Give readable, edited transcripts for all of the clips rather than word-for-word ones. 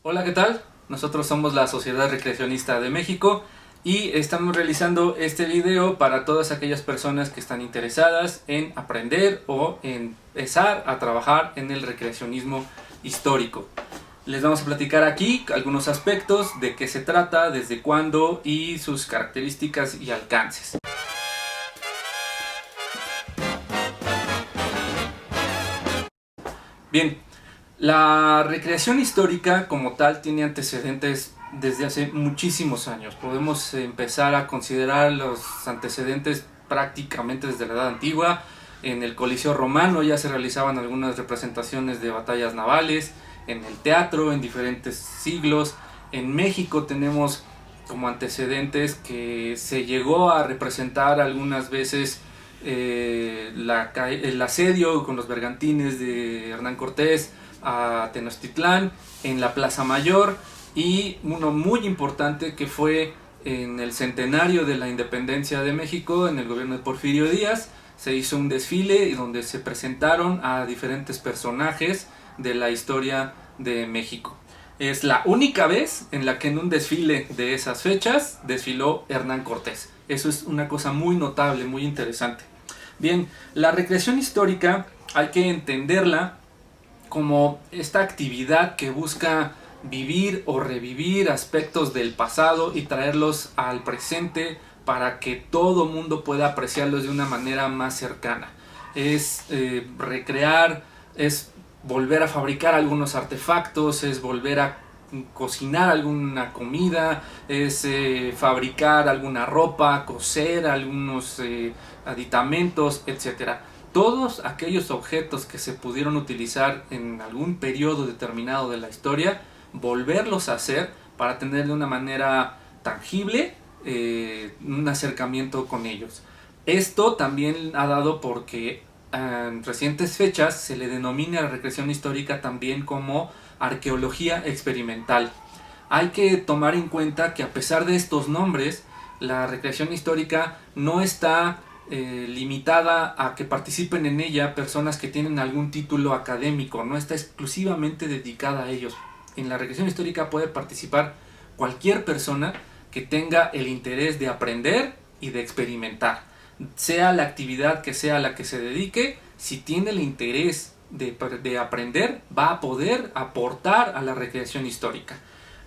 Hola, ¿qué tal? Nosotros somos la Sociedad Recreacionista de México y estamos realizando este video para todas aquellas personas que están interesadas en aprender o empezar a trabajar en el recreacionismo histórico. Les vamos a platicar aquí algunos aspectos de qué se trata, desde cuándo y sus características y alcances. Bien, la recreación histórica como tal tiene antecedentes desde hace muchísimos años. Podemos empezar a considerar los antecedentes prácticamente desde la Edad Antigua. En el Coliseo Romano ya se realizaban algunas representaciones de batallas navales, en el teatro en diferentes siglos. En México tenemos como antecedentes que se llegó a representar algunas veces el asedio con los bergantines de Hernán Cortés a Tenochtitlán en la Plaza Mayor, y uno muy importante que fue en el centenario de la independencia de México en el gobierno de Porfirio Díaz. Se hizo un desfile donde se presentaron a diferentes personajes de la historia de México. Es la única vez en la que en un desfile de esas fechas desfiló Hernán Cortés. Eso es una cosa muy notable, muy interesante. Bien, la recreación histórica hay que entenderla como esta actividad que busca vivir o revivir aspectos del pasado y traerlos al presente para que todo mundo pueda apreciarlos de una manera más cercana. Es recrear, es volver a fabricar algunos artefactos, es volver a cocinar alguna comida, es fabricar alguna ropa, coser algunos aditamentos, etcétera. Todos aquellos objetos que se pudieron utilizar en algún periodo determinado de la historia, volverlos a hacer para tener de una manera tangible un acercamiento con ellos. Esto también ha dado porque en recientes fechas se le denomina a la recreación histórica también como arqueología experimental. Hay que tomar en cuenta que a pesar de estos nombres, la recreación histórica no está limitada a que participen en ella personas que tienen algún título académico, no está exclusivamente dedicada a ellos. En la recreación histórica puede participar cualquier persona que tenga el interés de aprender y de experimentar. Sea la actividad que sea a la que se dedique, si tiene el interés de aprender, va a poder aportar a la recreación histórica.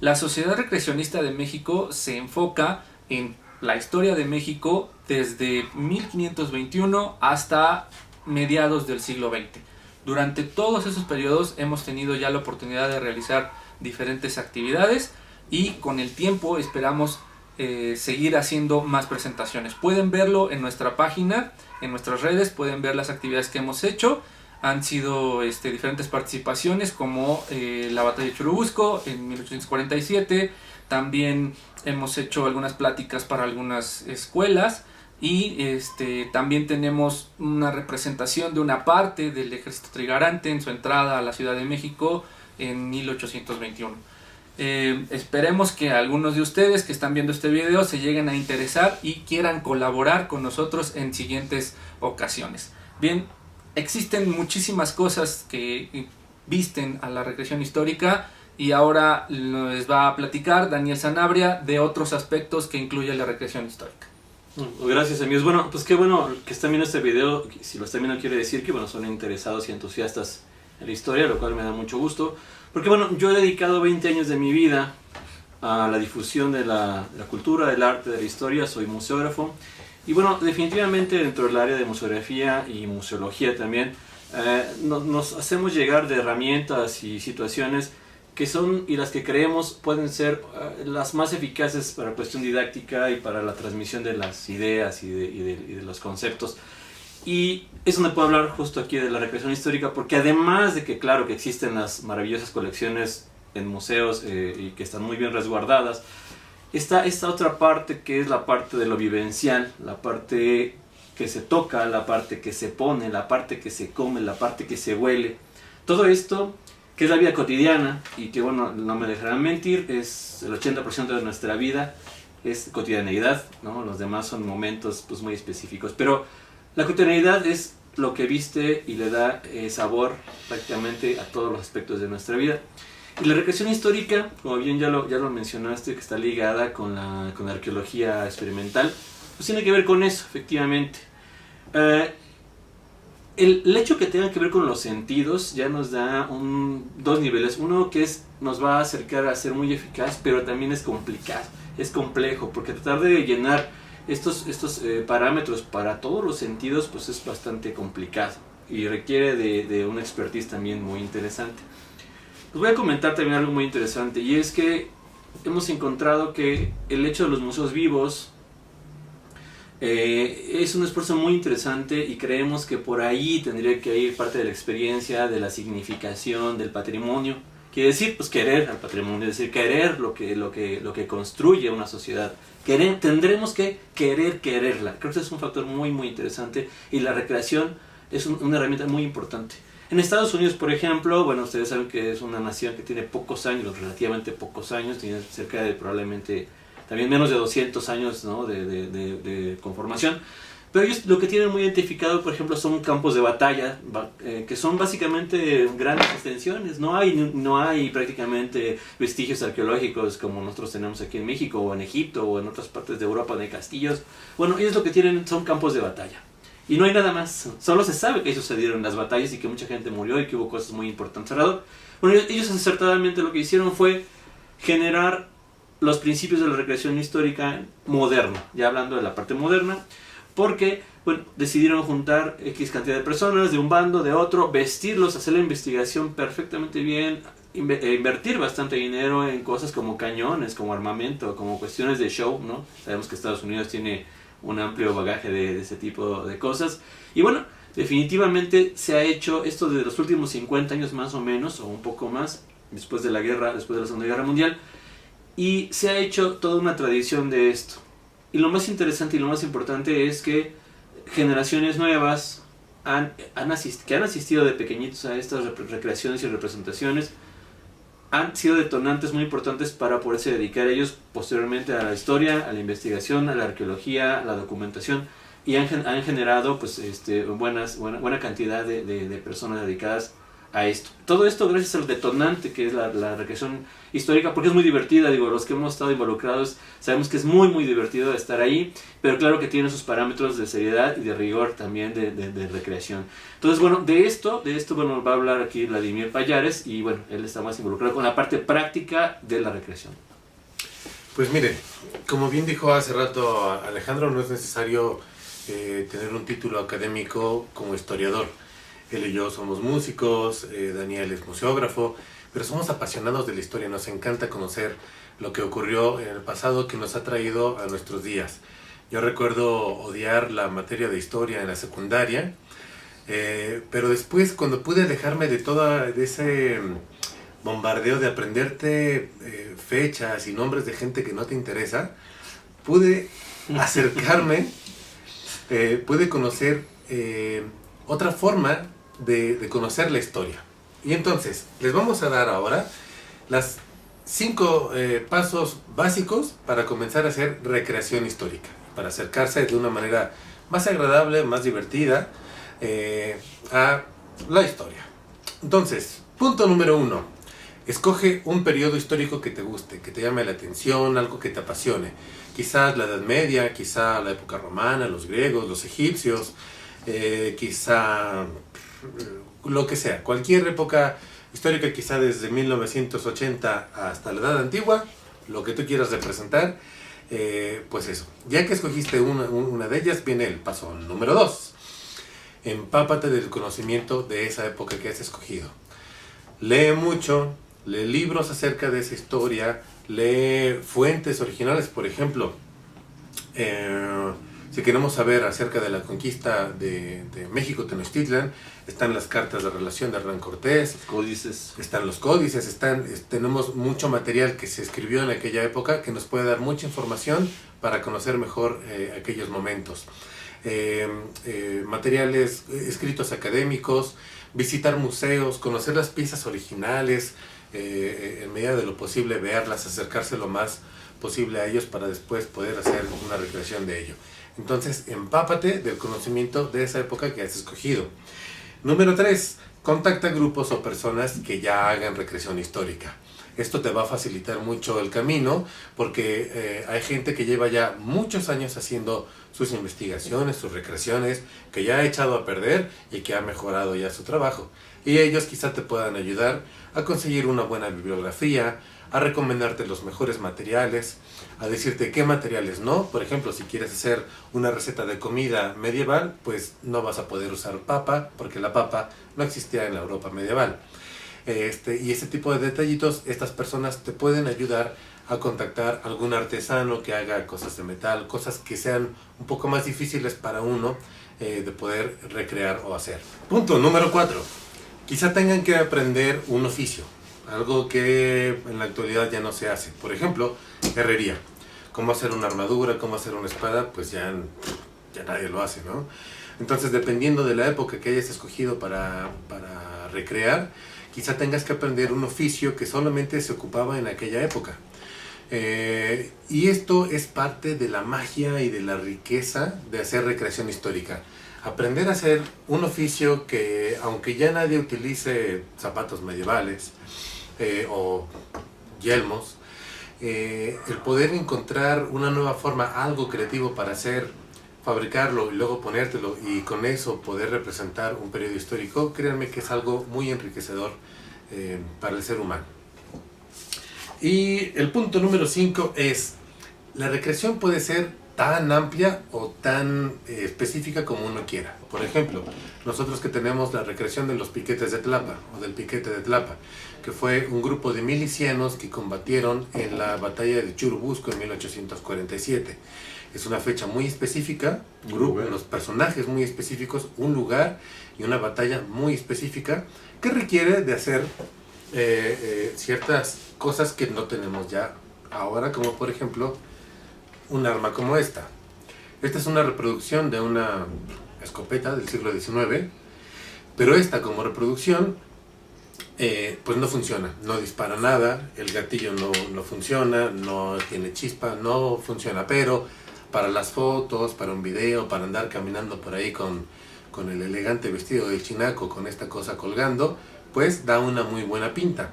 La Sociedad Recreacionista de México se enfoca en la historia de México desde 1521 hasta mediados del siglo XX. Durante todos esos periodos hemos tenido ya la oportunidad de realizar diferentes actividades y con el tiempo esperamos seguir haciendo más presentaciones. Pueden verlo en nuestra página, en nuestras redes, pueden ver las actividades que hemos hecho. Han sido diferentes participaciones como la batalla de Churubusco en 1847. También hemos hecho algunas pláticas para algunas escuelas y también tenemos una representación de una parte del ejército trigarante en su entrada a la Ciudad de México en 1821. Esperemos que algunos de ustedes que están viendo este video se lleguen a interesar y quieran colaborar con nosotros en siguientes ocasiones. Bien, existen muchísimas cosas que visten a la recreación histórica y ahora les va a platicar Daniel Sanabria de otros aspectos que incluye la recreación histórica. Gracias, amigos. Bueno, pues qué bueno que están viendo este video. Si lo están viendo quiere decir que son interesados y entusiastas en la historia, lo cual me da mucho gusto. Porque yo he dedicado 20 años de mi vida a la difusión de la cultura, del arte, de la historia. Soy museógrafo. Y definitivamente dentro del área de museografía y museología también nos hacemos llegar de herramientas y situaciones que son y las que creemos pueden ser las más eficaces para la cuestión didáctica y para la transmisión de las ideas y de los conceptos. Y es donde puedo hablar justo aquí de la recreación histórica, porque además de que claro que existen las maravillosas colecciones en museos y que están muy bien resguardadas, está esta otra parte que es la parte de lo vivencial, la parte que se toca, la parte que se pone, la parte que se come, la parte que se huele. Todo esto que es la vida cotidiana y que no me dejarán mentir, es el 80% de nuestra vida es cotidianeidad, ¿no? Los demás son momentos muy específicos, pero la cotidianeidad es lo que viste y le da sabor prácticamente a todos los aspectos de nuestra vida. Y la recreación histórica, como bien ya lo mencionaste, que está ligada con la arqueología experimental, pues tiene que ver con eso, efectivamente. El hecho que tenga que ver con los sentidos ya nos da dos niveles. Uno que nos va a acercar a ser muy eficaz, pero también es complicado, es complejo, porque tratar de llenar estos parámetros para todos los sentidos pues es bastante complicado y requiere de una expertise también muy interesante. Les voy a comentar también algo muy interesante, y es que hemos encontrado que el hecho de los museos vivos es un esfuerzo muy interesante, y creemos que por ahí tendría que ir parte de la experiencia, de la significación, del patrimonio. Quiere decir, pues, querer al patrimonio, es decir, querer lo que construye una sociedad. Tendremos que quererla. Creo que ese es un factor muy, muy interesante, y la recreación es una herramienta muy importante. En Estados Unidos, por ejemplo, bueno, ustedes saben que es una nación que tiene pocos años, relativamente pocos años, tiene cerca de probablemente también menos de 200 años, ¿no?, de conformación. Pero ellos lo que tienen muy identificado, por ejemplo, son campos de batalla, que son básicamente grandes extensiones. No hay prácticamente vestigios arqueológicos como nosotros tenemos aquí en México, o en Egipto, o en otras partes de Europa, de castillos. Bueno, ellos lo que tienen son campos de batalla. Y no hay nada más. Solo se sabe que sucedieron las batallas y que mucha gente murió y que hubo cosas muy importantes alrededor. Bueno, ellos acertadamente lo que hicieron fue generar los principios de la recreación histórica moderna, ya hablando de la parte moderna, porque bueno, decidieron juntar X cantidad de personas de un bando, de otro, vestirlos, hacer la investigación perfectamente bien, invertir bastante dinero en cosas como cañones, como armamento, como cuestiones de show, ¿no? Sabemos que Estados Unidos tiene un amplio bagaje de ese tipo de cosas. Y bueno, definitivamente se ha hecho esto desde los últimos 50 años más o menos, o un poco más, después de la Segunda Guerra Mundial, y se ha hecho toda una tradición de esto. Y lo más interesante y lo más importante es que generaciones nuevas que han asistido de pequeñitos a estas recreaciones y representaciones han sido detonantes muy importantes para poderse dedicar ellos posteriormente a la historia, a la investigación, a la arqueología, a la documentación, y han generado pues buena cantidad de personas dedicadas a esto. Todo esto gracias al detonante que es la recreación histórica, porque es muy divertida. Digo, los que hemos estado involucrados sabemos que es muy muy divertido estar ahí, pero claro que tiene sus parámetros de seriedad y de rigor también de recreación. Entonces bueno, de esto bueno, va a hablar aquí Vladimir Pallares, y bueno, él está más involucrado con la parte práctica de la recreación. Pues mire, como bien dijo hace rato Alejandro, no es necesario tener un título académico como historiador. Él y yo somos músicos, Daniel es museógrafo, pero somos apasionados de la historia. Nos encanta conocer lo que ocurrió en el pasado, que nos ha traído a nuestros días. Yo recuerdo odiar la materia de historia en la secundaria, pero después, cuando pude alejarme de ese bombardeo de aprenderte fechas y nombres de gente que no te interesa, pude acercarme, pude conocer otra forma de conocer la historia. Y entonces, les vamos a dar ahora las 5 pasos básicos para comenzar a hacer recreación histórica, para acercarse de una manera más agradable, más divertida a la historia. Entonces, punto número 1. Escoge un periodo histórico que te guste, que te llame la atención, algo que te apasione. Quizás la Edad Media, quizá la época romana, los griegos, los egipcios, quizá lo que sea, cualquier época histórica, quizá desde 1980 hasta la Edad Antigua, lo que tú quieras representar, pues eso. Ya que escogiste una de ellas, viene el paso número 2. Empápate del conocimiento de esa época que has escogido. Lee mucho, lee libros acerca de esa historia, lee fuentes originales. Por ejemplo, si queremos saber acerca de la conquista de México, Tenochtitlan, están las cartas de relación de Hernán Cortés, Códices. Están los códices, tenemos mucho material que se escribió en aquella época que nos puede dar mucha información para conocer mejor aquellos momentos. Materiales, escritos académicos, visitar museos, conocer las piezas originales, en medida de lo posible verlas, acercarse lo más posible a ellos para después poder hacer una recreación de ello. Entonces, empápate del conocimiento de esa época que has escogido. Número 3. Contacta grupos o personas que ya hagan recreación histórica. Esto te va a facilitar mucho el camino porque hay gente que lleva ya muchos años haciendo sus investigaciones, sus recreaciones, que ya ha echado a perder y que ha mejorado ya su trabajo. Y ellos quizá te puedan ayudar a conseguir una buena bibliografía, a recomendarte los mejores materiales, a decirte qué materiales no. Por ejemplo, si quieres hacer una receta de comida medieval, pues no vas a poder usar papa, porque la papa no existía en la Europa medieval. Y ese tipo de detallitos, estas personas te pueden ayudar a contactar a algún artesano que haga cosas de metal, cosas que sean un poco más difíciles para uno de poder recrear o hacer. Punto número 4. Quizá tengan que aprender un oficio, algo que en la actualidad ya no se hace. Por ejemplo, herrería. Cómo hacer una armadura, cómo hacer una espada, pues ya nadie lo hace, ¿no? Entonces, dependiendo de la época que hayas escogido para recrear, quizá tengas que aprender un oficio que solamente se ocupaba en aquella época. Y esto es parte de la magia y de la riqueza de hacer recreación histórica. Aprender a hacer un oficio que, aunque ya nadie utilice zapatos medievales o yelmos, el poder encontrar una nueva forma, algo creativo para hacer, fabricarlo y luego ponértelo y con eso poder representar un periodo histórico, créanme que es algo muy enriquecedor para el ser humano. Y el punto número 5 es, la recreación puede ser tan amplia o tan específica como uno quiera. Por ejemplo, nosotros que tenemos la recreación de los piquetes de Tlapa o del piquete de Tlapa, que fue un grupo de milicianos que combatieron en la batalla de Churubusco en 1847. Es una fecha muy específica, un grupo, unos personajes muy específicos, un lugar y una batalla muy específica que requiere de hacer ciertas cosas que no tenemos ya ahora, como por ejemplo un arma como esta. Esta es una reproducción de una escopeta del siglo XIX, pero esta como reproducción pues no funciona, no dispara nada, el gatillo no funciona, no tiene chispa, no funciona, pero para las fotos, para un video, para andar caminando por ahí con el elegante vestido de chinaco, con esta cosa colgando, pues da una muy buena pinta.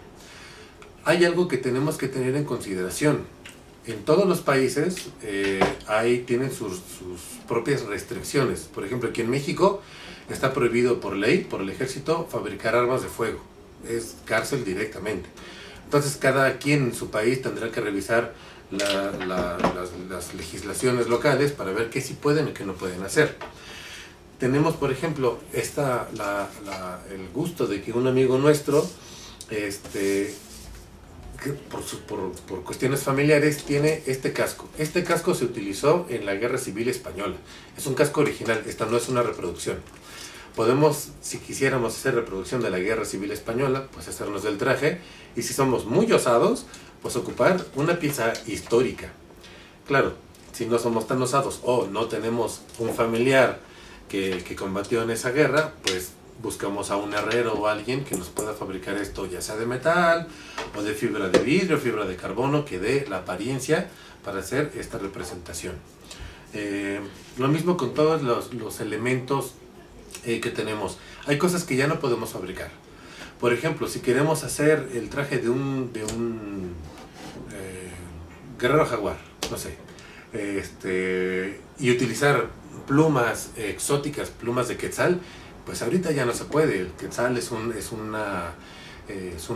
Hay algo que tenemos que tener en consideración. En todos los países tienen sus propias restricciones. Por ejemplo, aquí en México está prohibido por ley, por el ejército, fabricar armas de fuego. Es cárcel directamente. Entonces cada quien en su país tendrá que revisar las legislaciones locales para ver qué sí pueden y qué no pueden hacer. Tenemos, por ejemplo, el gusto de que un amigo nuestro, que por cuestiones familiares, tiene este casco. Este casco se utilizó en la Guerra Civil Española. Es un casco original, esta no es una reproducción. Podemos, si quisiéramos hacer reproducción de la Guerra Civil Española, pues hacernos del traje, y si somos muy osados, pues ocupar una pieza histórica. Claro, si no somos tan osados o no tenemos un familiar que combatió en esa guerra, pues buscamos a un herrero o alguien que nos pueda fabricar esto, ya sea de metal o de fibra de vidrio, fibra de carbono, que dé la apariencia para hacer esta representación. Lo mismo con todos los elementos que tenemos. Hay cosas que ya no podemos fabricar. Por ejemplo, si queremos hacer el traje de un guerrero jaguar, no sé, y utilizar plumas exóticas, plumas de quetzal, pues ahorita ya no se puede. El quetzal es un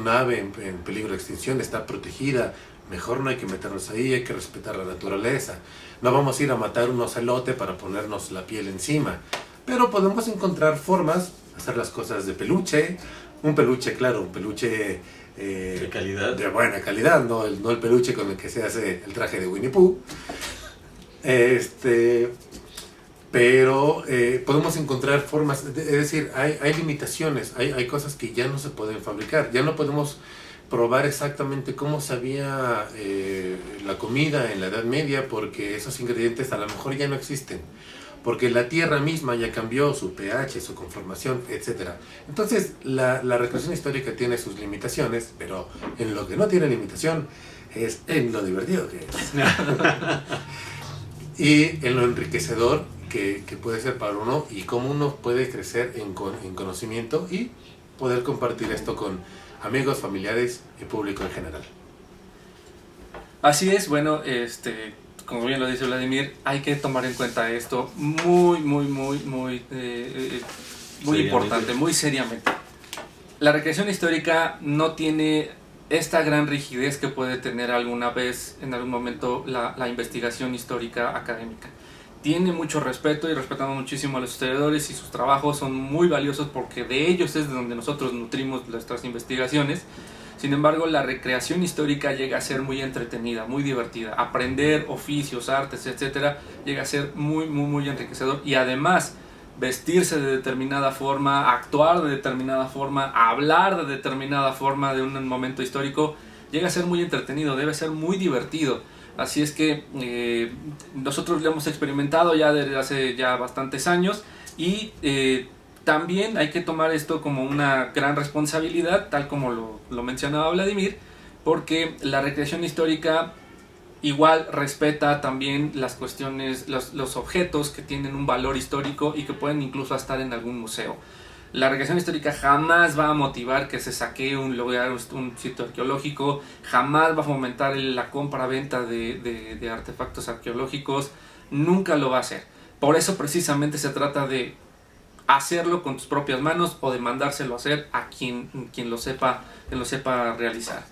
ave en peligro de extinción, está protegida. Mejor no hay que meternos ahí, hay que respetar la naturaleza. No vamos a ir a matar un ocelote para ponernos la piel encima, pero podemos encontrar formas, hacer las cosas de peluche. Un peluche, claro, un peluche de calidad, de buena calidad, no el peluche con el que se hace el traje de Winnie Pooh. Pero podemos encontrar formas, es decir, hay limitaciones, hay cosas que ya no se pueden fabricar, ya no podemos probar exactamente cómo sabía la comida en la Edad Media, porque esos ingredientes a lo mejor ya no existen, porque la tierra misma ya cambió su pH, su conformación, etc. Entonces la recreación histórica tiene sus limitaciones, pero en lo que no tiene limitación es en lo divertido que es. Y en lo enriquecedor que puede ser para uno, y cómo uno puede crecer en conocimiento y poder compartir esto con amigos, familiares y público en general. Así es, bueno, como bien lo dice Vladimir, hay que tomar en cuenta esto muy importante, muy seriamente. La recreación histórica no tiene esta gran rigidez que puede tener alguna vez, en algún momento, la investigación histórica académica. Tiene mucho respeto y respetamos muchísimo a los historiadores, y sus trabajos son muy valiosos porque de ellos es de donde nosotros nutrimos nuestras investigaciones. Sin embargo, la recreación histórica llega a ser muy entretenida, muy divertida. Aprender oficios, artes, etcétera, llega a ser muy enriquecedor, y además vestirse de determinada forma, actuar de determinada forma, hablar de determinada forma de un momento histórico, llega a ser muy entretenido, debe ser muy divertido. Así es que nosotros lo hemos experimentado ya desde hace ya bastantes años, y también hay que tomar esto como una gran responsabilidad, tal como lo mencionaba Vladimir, porque la recreación histórica igual respeta también las cuestiones, los objetos que tienen un valor histórico y que pueden incluso estar en algún museo. La recreación histórica jamás va a motivar que se saquee un lugar, un sitio arqueológico, jamás va a fomentar la compra-venta de artefactos arqueológicos, nunca lo va a hacer. Por eso precisamente se trata de hacerlo con tus propias manos o de mandárselo a hacer a quien lo sepa realizar.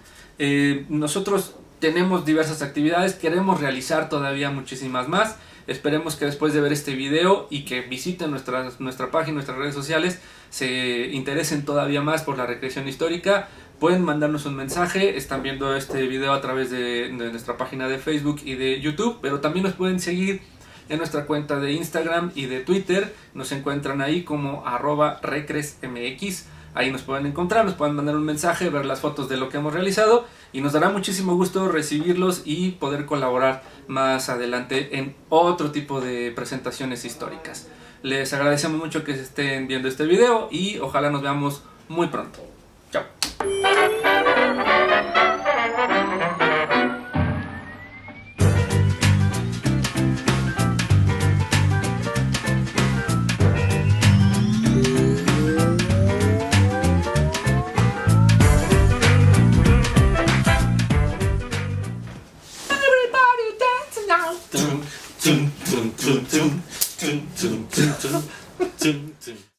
Nosotros tenemos diversas actividades, queremos realizar todavía muchísimas más. Esperemos que después de ver este video y que visiten nuestra página, nuestras redes sociales, se interesen todavía más por la recreación histórica. Pueden mandarnos un mensaje, están viendo este video a través de nuestra página de Facebook y de YouTube, pero también nos pueden seguir en nuestra cuenta de Instagram y de Twitter. Nos encuentran ahí como @recresmx. Ahí nos pueden encontrar, nos pueden mandar un mensaje, ver las fotos de lo que hemos realizado, y nos dará muchísimo gusto recibirlos y poder colaborar más adelante en otro tipo de presentaciones históricas. Les agradecemos mucho que estén viendo este video y ojalá nos veamos muy pronto. Chao.